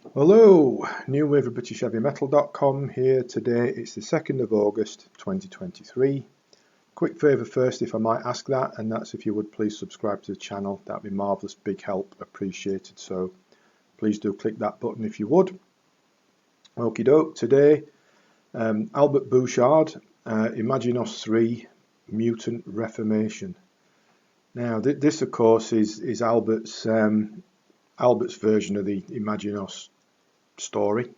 Hello, New Wave of British Heavy Metal.com here today. It's the 2nd of August 2023. Quick favour first, if I might ask that, and that's if you would please subscribe to the channel. That'd be marvellous, big help, appreciated. So please do click that button if you would. Okie doke, today Albert Bouchard, Imaginos III Mutant Reformation. Now this of course is Albert's version of the Imaginos story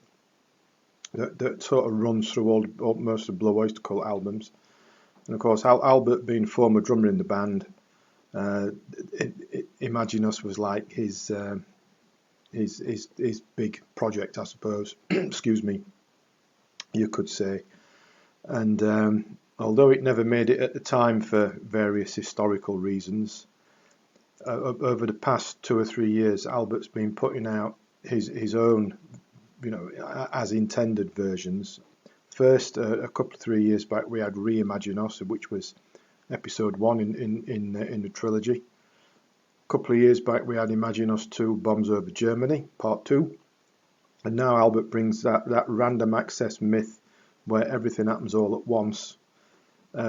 that sort of runs through most of Blue Oyster Cult albums. And of course, Albert being former drummer in the band, Imaginos was like his big project, I suppose. Excuse me, you could say. And although it never made it at the time for various historical reasons, over the past 2 or 3 years, Albert's been putting out his own, as intended versions. First, a couple of 3 years back, we had Imaginos, which was episode 1 in the trilogy. A couple of years back, we had Imaginos II Bombs Over Germany, part 2. And now Albert brings that random access myth where everything happens all at once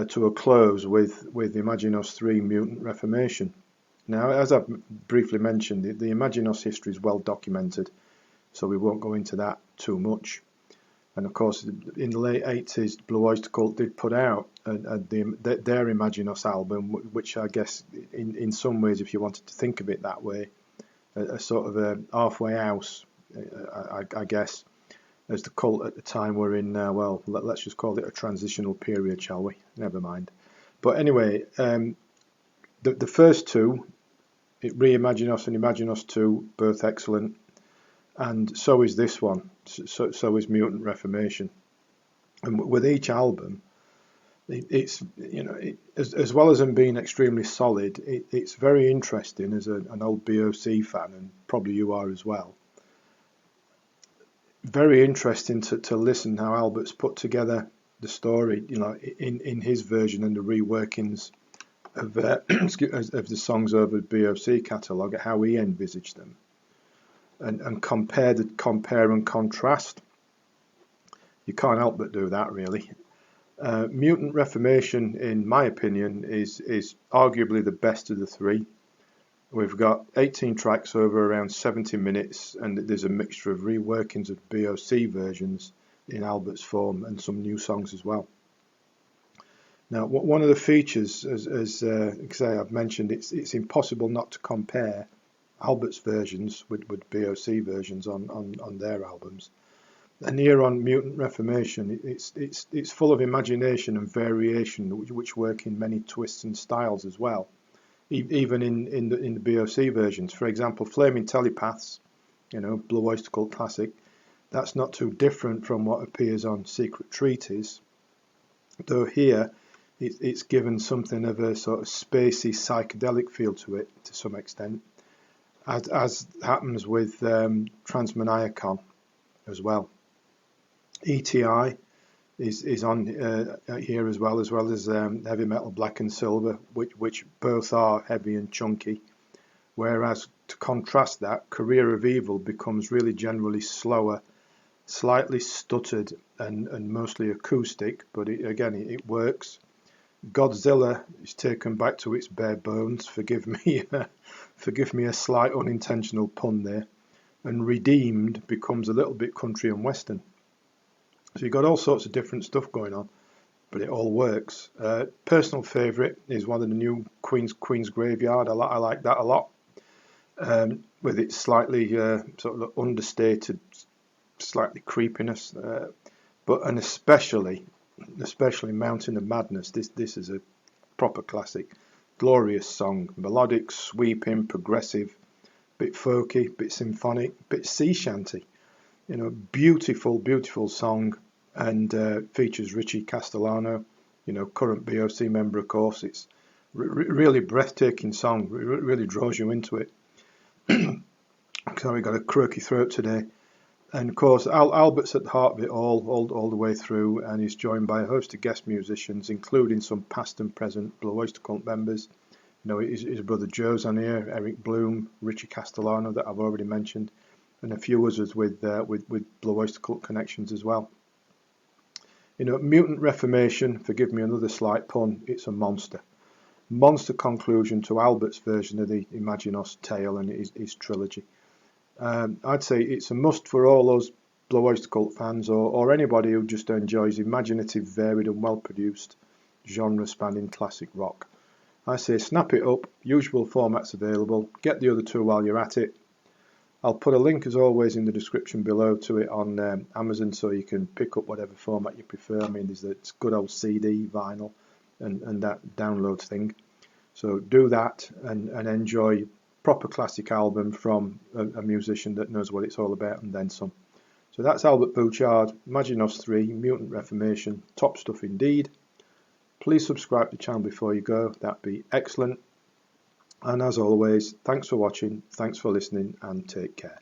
to a close with Imaginos III Mutant Reformation. Now, as I've briefly mentioned, the Imaginos history is well documented, so we won't go into that too much. And of course, in the late 80s, Blue Oyster Cult did put out their Imaginos album, which I guess, in some ways, if you wanted to think of it that way, a sort of a halfway house, I guess, as the cult at the time were in, well, let's just call it a transitional period, shall we? Never mind. But anyway, the first two, Imaginos and Imaginos II, both excellent. And so is this one, so is Mutant Reformation. And with each album, it's, as well as them being extremely solid, it's very interesting as an old BOC fan, and probably you are as well. Very interesting to listen how Albert's put together the story, in his version and the reworkings of the songs over the BOC catalogue, how he envisaged them. And compare and contrast. You can't help but do that, really. Mutant Reformation, in my opinion, is arguably the best of the three. We've got 18 tracks over around 70 minutes, and there's a mixture of reworkings of BOC versions in Albert's form and some new songs as well. Now, one of the features, as I've mentioned, it's impossible not to compare Albert's versions with BOC versions on their albums. And here on Mutant Reformation, it's full of imagination and variation, which work in many twists and styles as well, even in the BOC versions. For example, Flaming Telepaths, Blue Oyster Cult classic, that's not too different from what appears on Secret Treaties, though here it's given something of a sort of spacey psychedelic feel to it to some extent, as happens with Transmaniacon as well. ETI is on here as well as Heavy Metal Black and Silver, which both are heavy and chunky, whereas to contrast that, Career of Evil becomes really generally slower, slightly stuttered and mostly acoustic, but it works. Godzilla is taken back to its bare bones. Forgive me a slight unintentional pun there. And Redeemed becomes a little bit country and western. So you've got all sorts of different stuff going on, but it all works. Personal favourite is one of the new Queen's Graveyard. I like that a lot, with its slightly sort of understated, slightly creepiness, and especially Mountain of Madness. This is a proper classic, glorious song, melodic, sweeping, progressive, bit folky, bit symphonic, bit sea shanty. Beautiful song, and features Richie Castellano, current BOC member, of course. It's really breathtaking song. It really draws you into it. Sorry, got a croaky throat today. And of course, Albert's at the heart of it all the way through, and he's joined by a host of guest musicians, including some past and present Blue Oyster Cult members. His brother Joe's on here, Eric Bloom, Richie Castellano that I've already mentioned, and a few others with Blue Oyster Cult connections as well. You know, Mutant Reformation, forgive me another slight pun, it's a monster. Monster conclusion to Albert's version of the Imaginos tale and his trilogy. I'd say it's a must for all those Blue Oyster Cult fans, or anybody who just enjoys imaginative, varied and well-produced, genre-spanning classic rock. I say snap it up, usual formats available, get the other two while you're at it. I'll put a link as always in the description below to it on Amazon, so you can pick up whatever format you prefer. I mean, there's this good old CD, vinyl and that download thing. So do that and enjoy proper classic album from a musician that knows what it's all about and then some. So that's Albert Bouchard, Imaginos III Mutant Reformation, top stuff indeed. Please subscribe to the channel before you go, that'd be excellent. And as always, thanks for watching, thanks for listening, and take care.